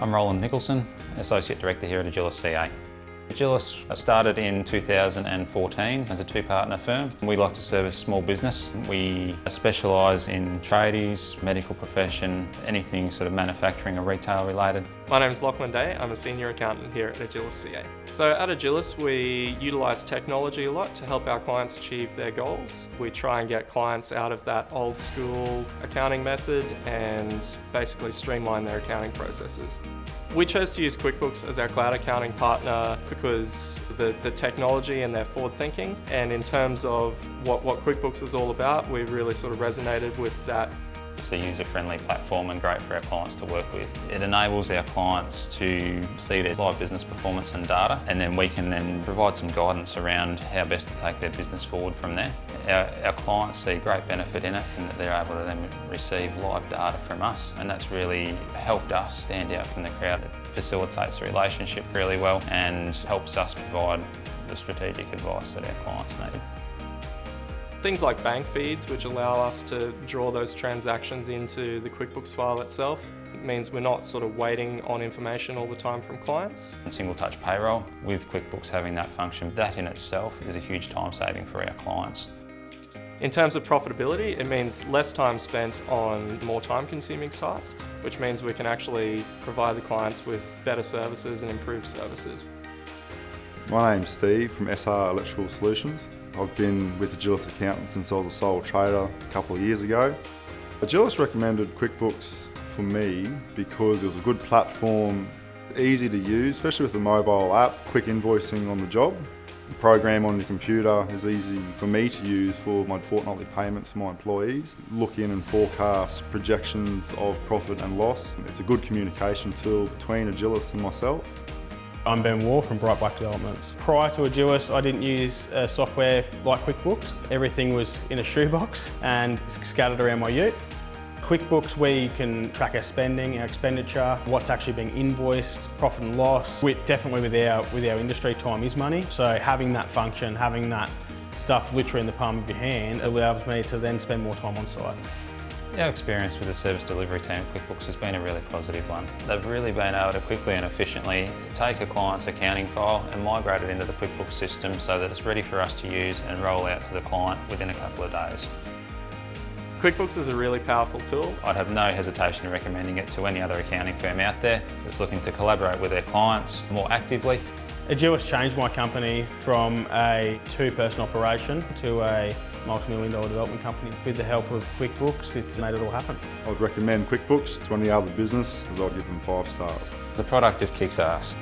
I'm Roland Nicholson, Associate Director here at Agilis CA. Agilis started in 2014 as a two-partner firm. We like to service small business. We specialise in tradies, medical profession, anything sort of manufacturing or retail related. My name is Lachlan Day. I'm a Senior Accountant here at Agilis CA. So at Agilis we utilise technology a lot to help our clients achieve their goals. We try and get clients out of that old school accounting method and basically streamline their accounting processes. We chose to use QuickBooks as our cloud accounting partner because the technology and their forward thinking, and in terms of what QuickBooks is all about, we really sort of resonated with that. It's a user-friendly platform and great for our clients to work with. It enables our clients to see their live business performance and data, and then we can then provide some guidance around how best to take their business forward from there. Our clients see great benefit in it, and that they're able to then receive live data from us, and that's really helped us stand out from the crowd. It facilitates the relationship really well and helps us provide the strategic advice that our clients need. Things like bank feeds, which allow us to draw those transactions into the QuickBooks file itself. It means we're not sort of waiting on information all the time from clients. And single touch payroll, with QuickBooks having that function, that in itself is a huge time saving for our clients. In terms of profitability, it means less time spent on more time-consuming tasks, which means we can actually provide the clients with better services and improved services. My name's Steve from SR Electrical Solutions. I've been with Agilis Accountants since I was a sole trader a couple of years ago. Agilis recommended QuickBooks for me because it was a good platform, easy to use, especially with the mobile app, quick invoicing on the job. The program on your computer is easy for me to use for my fortnightly payments for my employees. Look in and forecast projections of profit and loss. It's a good communication tool between Agilis and myself. I'm Ben Waugh from Bright Black Developments. Prior to Agilis, I didn't use software like QuickBooks. Everything was in a shoebox and scattered around my ute. QuickBooks, we can track our spending, our expenditure, what's actually being invoiced, profit and loss. Definitely with our industry, time is money. So having that function, having that stuff literally in the palm of your hand allows me to then spend more time on site. Our experience with the service delivery team at QuickBooks has been a really positive one. They've really been able to quickly and efficiently take a client's accounting file and migrate it into the QuickBooks system so that it's ready for us to use and roll out to the client within a couple of days. QuickBooks is a really powerful tool. I'd have no hesitation in recommending it to any other accounting firm out there that's looking to collaborate with their clients more actively. Agilis changed my company from a two-person operation to a multi-million-dollar development company. With the help of QuickBooks, it's made it all happen. I would recommend QuickBooks to any other business because I'd give them 5 stars. The product just kicks ass.